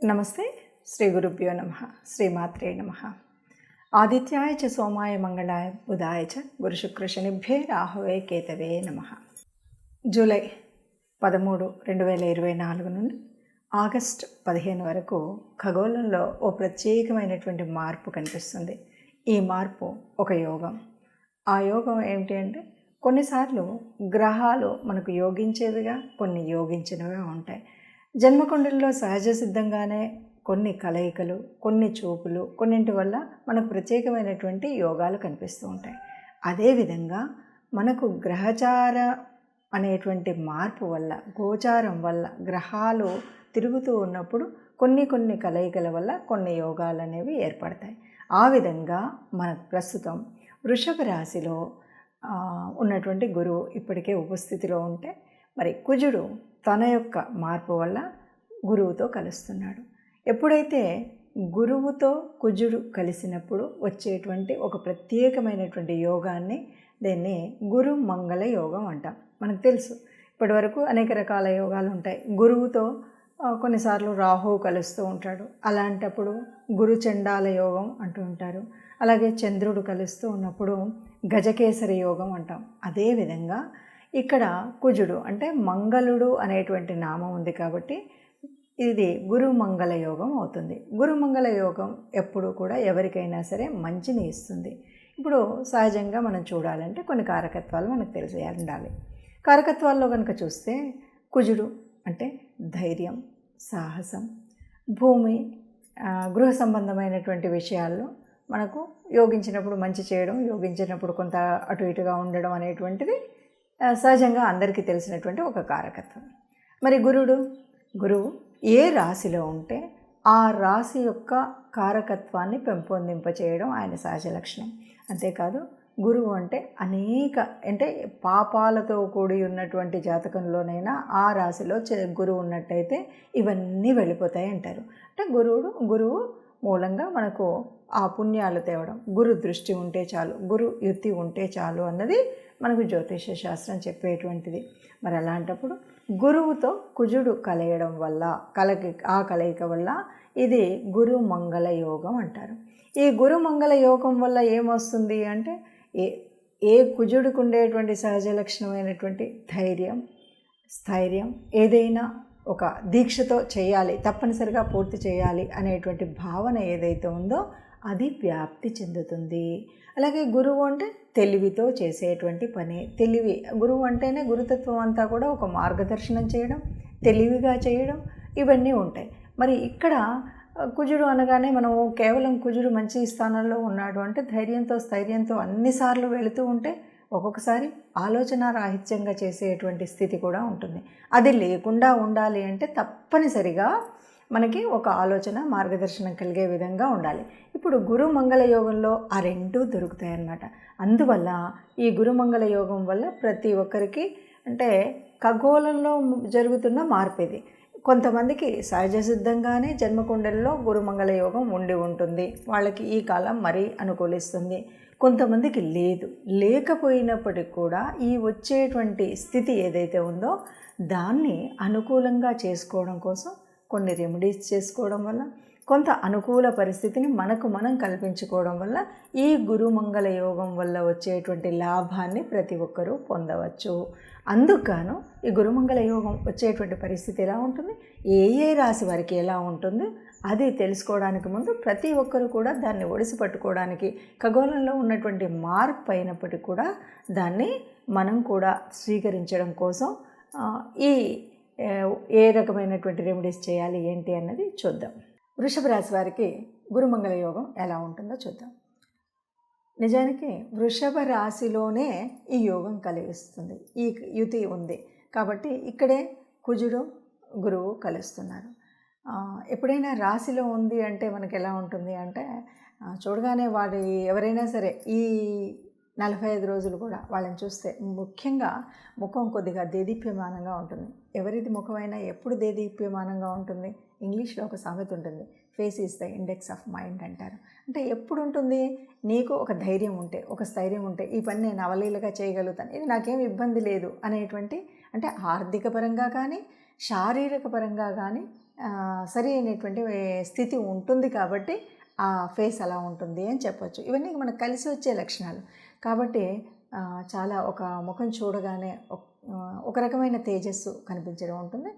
నమస్తే. శ్రీ గురుభ్యో నమః. శ్రీమాత్రే నమః. ఆదిత్యాయ చ సోమాయ మంగళాయ బుధాయ చ గురుశుక్ర శనిభ్యే రాహవే కేతవే నమః. జూలై 13, 2024 నుండి ఆగస్ట్ 15 వరకు ఖగోళంలో ఓ ప్రత్యేకమైనటువంటి మార్పు కనిపిస్తుంది. ఈ మార్పు ఒక యోగం. ఆ యోగం ఏమిటి అంటే, కొన్నిసార్లు గ్రహాలు మనకు యోగించేవిగా, కొన్ని యోగించినవిగా ఉంటాయి. జన్మకుండలిలో సహజ సిద్ధంగానే కొన్ని కలయికలు, కొన్ని చూపులు, కొన్నింటి వల్ల మనకు ప్రత్యేకమైనటువంటి యోగాలు కనిపిస్తూ ఉంటాయి. అదేవిధంగా మనకు గ్రహచార అనేటువంటి మార్పు వల్ల, గోచారం వల్ల, గ్రహాలు తిరుగుతూ ఉన్నప్పుడు కొన్ని కలయికల వల్ల కొన్ని యోగాలు అనేవి ఏర్పడతాయి. ఆ విధంగా మనకు ప్రస్తుతం వృషభ రాశిలో ఉన్నటువంటి గురువు ఇప్పటికే ఉపస్థితిలో ఉంటే, మరి కుజుడు తన యొక్క మార్పు వల్ల గురువుతో కలుస్తున్నాడు. ఎప్పుడైతే గురువుతో కుజుడు కలిసినప్పుడు వచ్చేటువంటి ఒక ప్రత్యేకమైనటువంటి యోగాన్ని, దీన్ని గురు మంగళ యోగం అంటాం. మనకు తెలుసు, ఇప్పటి వరకు అనేక రకాల యోగాలు ఉంటాయి. గురువుతో కొన్నిసార్లు రాహువు కలుస్తూ ఉంటాడు. అలాంటప్పుడు గురు చండాల యోగం అంటూ ఉంటారు. అలాగే చంద్రుడు కలుస్తూ ఉన్నప్పుడు గజకేసరి యోగం అంటాం. అదేవిధంగా ఇక్కడ కుజుడు అంటే మంగళుడు అనేటువంటి నామం ఉంది కాబట్టి ఇది గురుమంగళ యోగం అవుతుంది. గురుమంగళ యోగం ఎప్పుడు కూడా ఎవరికైనా సరే మంచిని ఇస్తుంది. ఇప్పుడు సహజంగా మనం చూడాలంటే కొన్ని కారకత్వాలు మనకు తెలిసి ఉండాలి. కారకత్వాల్లో కనుక చూస్తే కుజుడు అంటే ధైర్యం, సాహసం, భూమి, గృహ సంబంధమైనటువంటి విషయాల్లో మనకు యోగించినప్పుడు మంచి చేయడం, యోగించినప్పుడు కొంత అటు ఇటుగా ఉండడం అనేటువంటిది సహజంగా అందరికీ తెలిసినటువంటి ఒక కారకత్వం. మరి గురువు ఏ రాశిలో ఉంటే ఆ రాశి యొక్క కారకత్వాన్ని పెంపొందింపచేయడం ఆయన సహజ లక్షణం. అంతేకాదు, గురువు అంటే అంటే పాపాలతో కూడి ఉన్నటువంటి జాతకంలోనైనా ఆ రాశిలో గురువు ఉన్నట్టయితే ఇవన్నీ వెళ్ళిపోతాయి అంటారు. అంటే గురువు మూలంగా మనకు ఆ పుణ్యాలు తేవడం, గురు దృష్టి ఉంటే చాలు, గురు యుతి ఉంటే చాలు అన్నది మనకు జ్యోతిష శాస్త్రం చెప్పేటువంటిది. మరి అలాంటప్పుడు గురువుతో కుజుడు కలయడం వల్ల, ఆ కలయిక వల్ల ఇది గురు మంగళ యోగం అంటారు. ఈ గురు మంగళ యోగం వల్ల ఏమొస్తుంది అంటే, ఏ కుజుడికి ఉండేటువంటి సహజ లక్షణమైనటువంటి ధైర్యం, స్థైర్యం, ఏదైనా ఒక దీక్షతో చేయాలి, తప్పనిసరిగా పూర్తి చేయాలి అనేటువంటి భావన ఏదైతే ఉందో అది వ్యాప్తి చెందుతుంది. అలాగే గురువు అంటే తెలివితో చేసేటువంటి పని. గురువు అంటేనే గురుతత్వం అంతా కూడా ఒక మార్గదర్శనం చేయడం, తెలివిగా చేయడం, ఇవన్నీ ఉంటాయి. మరి ఇక్కడ కుజుడు అనగానే మనము కేవలం కుజుడు మంచి స్థానంలో ఉన్నాడు అంటే ధైర్యంతో, స్థైర్యంతో అన్నిసార్లు వెళుతూ ఉంటే ఒక్కొక్కసారి ఆలోచన రాహిత్యంగా చేసేటువంటి స్థితి కూడా ఉంటుంది. అది లేకుండా ఉండాలి అంటే తప్పనిసరిగా మనకి ఒక ఆలోచన, మార్గదర్శనం కలిగే విధంగా ఉండాలి. ఇప్పుడు గురు మంగళ యోగంలో ఆ రెండూ దొరుకుతాయి అన్నమాట. అందువల్ల ఈ గురుమంగళ యోగం వల్ల ప్రతి ఒక్కరికి అంటే ఖగోళంలో జరుగుతున్న మార్పు ఇది. కొంతమందికి సహజ సిద్ధంగానే జన్మకుండలిలో గురుమంగళ యోగం ఉండి ఉంటుంది, వాళ్ళకి ఈ కాలం మరీ అనుకూలిస్తుంది. కొంతమందికి లేకపోయినప్పటికీ కూడా ఈ వచ్చేటువంటి స్థితి ఏదైతే ఉందో దాన్ని అనుకూలంగా చేసుకోవడం కోసం కొన్ని రెమెడీస్ చేసుకోవడం వల్ల, కొంత అనుకూల పరిస్థితిని మనం కల్పించుకోవడం వల్ల ఈ గురుమంగళ యోగం వల్ల వచ్చేటువంటి లాభాన్ని ప్రతి ఒక్కరూ పొందవచ్చు. అందుకు ఈ గురుమంగళ యోగం వచ్చేటువంటి పరిస్థితి ఎలా ఉంటుంది, ఏ రాశి వారికి ఎలా ఉంటుంది అది తెలుసుకోవడానికి ముందు ప్రతి ఒక్కరు కూడా దాన్ని ఒడిసి పట్టుకోవడానికి, ఖగోళంలో ఉన్నటువంటి మార్పు అయినప్పటికీ కూడా దాన్ని మనం కూడా స్వీకరించడం కోసం ఏ రకమైనటువంటి రెమెడీస్ చేయాలి ఏంటి అన్నది చూద్దాం. వృషభ రాశి వారికి గురుమంగళ యోగం ఎలా ఉంటుందో చూద్దాం. నిజానికి వృషభ రాశిలోనే ఈ యోగం కలిగిస్తుంది, ఈ యుతి ఉంది కాబట్టి ఇక్కడే కుజుడు గురువు కలుస్తున్నారు. ఎప్పుడైనా రాశిలో ఉంది అంటే మనకి ఎలా ఉంటుంది అంటే, చూడగానే ఎవరైనా సరే ఈ 45 రోజులు కూడా వాళ్ళని చూస్తే ముఖ్యంగా ముఖం కొద్దిగా దేదీప్యమానంగా ఉంటుంది. ఎవరిది ముఖమైనా ఎప్పుడు దేదీప్యమానంగా ఉంటుంది? ఇంగ్లీష్లో ఒక సామెత ఉంటుంది, face is the index of mind అంటారు. అంటే ఎప్పుడు ఉంటుంది, నీకు ఒక ధైర్యం ఉంటే, ఒక స్థైర్యం ఉంటే ఈ పని నేను అవలీలగా చేయగలుగుతాను, ఇది నాకేం ఇబ్బంది లేదు అనేటువంటి, అంటే ఆర్థిక పరంగా కానీ శారీరక పరంగా కానీ సరి అయినటువంటి స్థితి ఉంటుంది కాబట్టి ఆ ఫేస్ అలా ఉంటుంది అని చెప్పొచ్చు. ఇవన్నీ మనకు కలిసి వచ్చే లక్షణాలు కాబట్టి చాలా ఒక ముఖం చూడగానే ఒక రకమైన తేజస్సు కనిపించడం ఉంటుంది.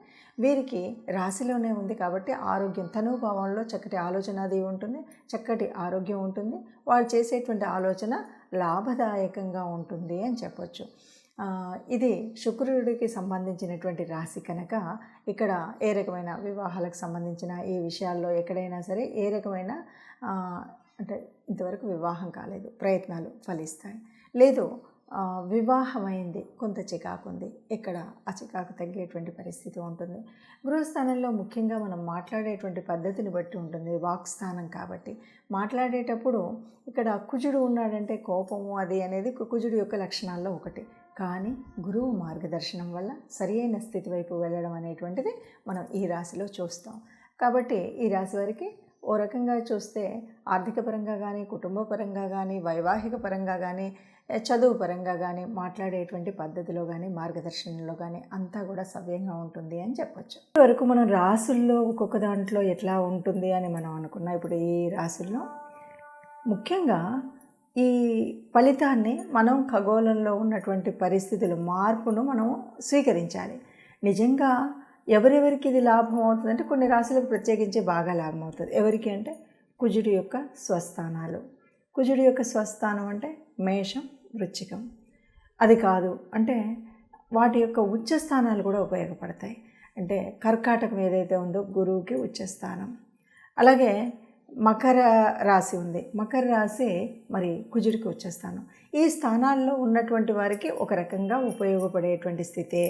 వీరికి రాశిలోనే ఉంది కాబట్టి ఆరోగ్యం, తనుభావంలో చక్కటి ఆలోచన అది ఉంటుంది, చక్కటి ఆరోగ్యం ఉంటుంది, వాళ్ళు చేసేటువంటి ఆలోచన లాభదాయకంగా ఉంటుంది అని చెప్పొచ్చు. ఇది శుక్రుడికి సంబంధించినటువంటి రాశి కనుక ఇక్కడ ఏ రకమైన వివాహాలకు సంబంధించిన ఈ విషయాల్లో ఎక్కడైనా సరే ఏ రకమైన అంటే ఇంతవరకు వివాహం కాలేదు, ప్రయత్నాలు ఫలిస్తాయి. లేదు వివాహమైంది, కొంత చికాకు ఉంది, ఇక్కడ ఆ చికాకు తగ్గేటువంటి పరిస్థితి ఉంటుంది. గృహస్థానంలో ముఖ్యంగా మనం మాట్లాడేటువంటి పద్ధతిని బట్టి ఉంటుంది, వాక్స్థానం కాబట్టి మాట్లాడేటప్పుడు ఇక్కడ కుజుడు ఉన్నాడంటే కోపము అది అనేది కుజుడు యొక్క లక్షణాల్లో ఒకటి. కానీ గురువు మార్గదర్శనం వల్ల సరి అయిన స్థితి వైపు వెళ్ళడం అనేటువంటిది మనం ఈ రాశిలో చూస్తాం. కాబట్టి ఈ రాశి వారికి ఓ రకంగా చూస్తే ఆర్థిక పరంగా కానీ, కుటుంబ పరంగా కానీ, వైవాహిక పరంగా కానీ, చదువు పరంగా కానీ, మాట్లాడేటువంటి పద్ధతిలో కానీ, మార్గదర్శనంలో కానీ అంతా కూడా సవ్యంగా ఉంటుంది అని చెప్పొచ్చు. ఇప్పటివరకు మనం రాసుల్లో ఒక్కొక్క దాంట్లో ఎట్లా ఉంటుంది అని మనం అనుకున్నాం. ఇప్పుడు ఈ రాసుల్లో ముఖ్యంగా ఈ ఫలితాన్ని మనం ఖగోళంలో ఉన్నటువంటి పరిస్థితుల మార్పును మనం స్వీకరించాలి. నిజంగా ఎవరెవరికి ఇది లాభం అవుతుందంటే కొన్ని రాశులకు ప్రత్యేకించి బాగా లాభం అవుతుంది. ఎవరికి అంటే కుజుడి యొక్క స్వస్థానాలు. కుజుడి యొక్క స్వస్థానం అంటే మేషం, వృశ్చికం. అది కాదు అంటే వాటి యొక్క ఉచ్చస్థానాలు కూడా ఉపయోగపడతాయి. అంటే కర్కాటకం ఏదైతే ఉందో గురువుకి ఉచ్చస్థానం. అలాగే మకర రాశి ఉంది, మకర రాశి మరి కుజుడికి ఉచ్చస్థానం. ఈ స్థానాల్లో ఉన్నటువంటి వారికి ఒక రకంగా ఉపయోగపడేటువంటి స్థితే.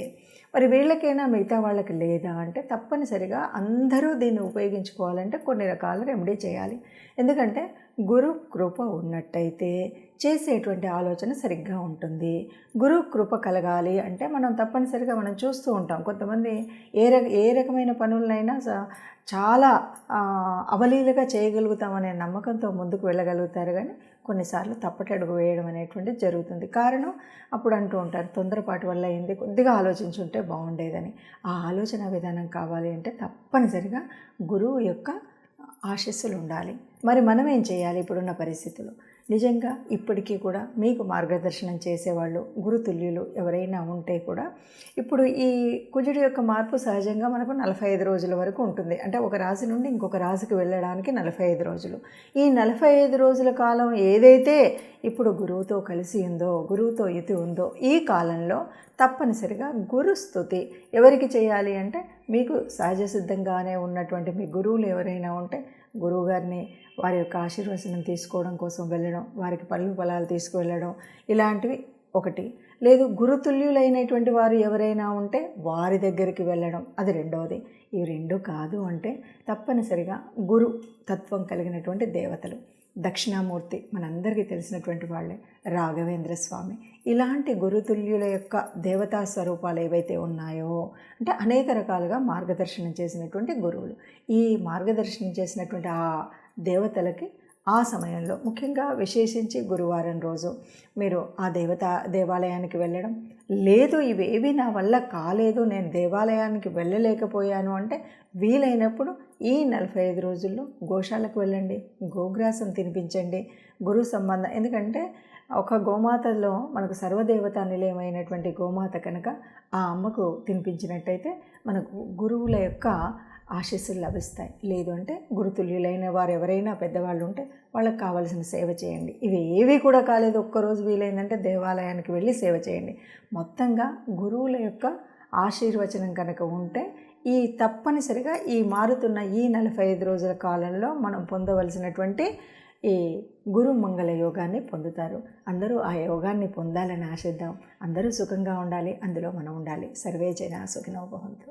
మరి వీళ్ళకైనా మిగతా వాళ్ళకి లేదా అంటే తప్పనిసరిగా అందరూ దీన్ని ఉపయోగించుకోవాలంటే కొన్ని రకాల రెమెడీ చేయాలి. ఎందుకంటే గురు కృప ఉన్నట్టయితే చేసేటువంటి ఆలోచన సరిగ్గా ఉంటుంది. గురు కృప కలగాలి అంటే మనం తప్పనిసరిగా మనం చూస్తూ ఉంటాం. కొంతమంది ఏ రకమైన పనులనైనా చాలా అవలీలగా చేయగలుగుతామనే నమ్మకంతో ముందుకు వెళ్ళగలుగుతారు. కానీ కొన్నిసార్లు తప్పటడుగు వేయడం అనేటువంటిది జరుగుతుంది. కారణం అప్పుడు అంటూ ఉంటారు, తొందరపాటు వల్ల అయింది, కొద్దిగా ఆలోచించుంటే బాగుండేదని. ఆ ఆలోచన విధానం కావాలి అంటే తప్పనిసరిగా గురువు యొక్క ఆశీస్సులు ఉండాలి. మరి మనం ఏం చేయాలి ఇప్పుడున్న పరిస్థితుల్లో? నిజంగా ఇప్పటికీ కూడా మీకు మార్గదర్శనం చేసేవాళ్ళు గురుతుల్యులు ఎవరైనా ఉంటే కూడా ఇప్పుడు ఈ కుజుడి యొక్క మార్పు సహజంగా మనకు 45 రోజుల వరకు ఉంటుంది. అంటే ఒక రాశి నుండి ఇంకొక రాశికి వెళ్ళడానికి 45 రోజులు. ఈ 45 రోజుల కాలం ఏదైతే ఇప్పుడు గురువుతో కలిసి ఉందో, గురువుతో యుతి ఉందో, ఈ కాలంలో తప్పనిసరిగా గురుస్తుతి ఎవరికి చేయాలి అంటే మీకు సహజ సిద్ధంగానే ఉన్నటువంటి మీ గురువులు ఎవరైనా ఉంటే గురువుగారిని వారి యొక్క ఆశీర్వచనం తీసుకోవడం కోసం వెళ్ళడం, వారికి పళ్ళు ఫలాలు తీసుకువెళ్ళడం ఇలాంటివి ఒకటి. లేదు గురుతుల్యులైనటువంటి వారు ఎవరైనా ఉంటే వారి దగ్గరికి వెళ్ళడం, అది రెండవది. ఇవి రెండు కాదు అంటే తప్పనిసరిగా గురు తత్వం కలిగినటువంటి దేవతలు, దక్షిణామూర్తి మనందరికీ తెలిసినటువంటి వాళ్ళే, రాఘవేంద్ర స్వామి, ఇలాంటి గురుతుల్యుల యొక్క దేవతా స్వరూపాలు ఏవైతే ఉన్నాయో అంటే అనేక రకాలుగా మార్గదర్శనం చేసినటువంటి గురువులు, ఈ మార్గదర్శనం చేసినటువంటి ఆ దేవతలకి ఆ సమయంలో ముఖ్యంగా విశేషించి గురువారం రోజు మీరు ఆ దేవాలయానికి వెళ్ళడం. లేదు ఇవేవి నా వల్ల కాలేదు, నేను దేవాలయానికి వెళ్ళలేకపోయాను అంటే వీలైనప్పుడు ఈ 45 రోజుల్లో గోశాలకు వెళ్ళండి, గోగ్రాసం తినిపించండి. గురు సంబంధం, ఎందుకంటే ఒక గోమాతలో మనకు సర్వదేవతా నిలయమైనటువంటి గోమాత కనుక ఆ అమ్మకు తినిపించినట్టయితే మనకు గురువుల యొక్క ఆశీస్సులు లభిస్తాయి. లేదు అంటే గురుతుల్యులైన వారు ఎవరైనా పెద్దవాళ్ళు ఉంటే వాళ్ళకి కావాల్సిన సేవ చేయండి. ఇవి ఏవి కూడా కాలేదు, ఒక్కరోజు వీలైందంటే దేవాలయానికి వెళ్ళి సేవ చేయండి. మొత్తంగా గురువుల యొక్క ఆశీర్వచనం కనుక ఉంటే ఈ తప్పనిసరిగా ఈ మారుతున్న ఈ 45 రోజుల కాలంలో మనం పొందవలసినటువంటి ఈ గురు మంగళ యోగాన్ని పొందుతారు. అందరూ ఆ యోగాన్ని పొందాలని ఆశిద్దాం. అందరూ సుఖంగా ఉండాలి, అందులో మనం ఉండాలి. సర్వే జనా సుఖినో భవంతు.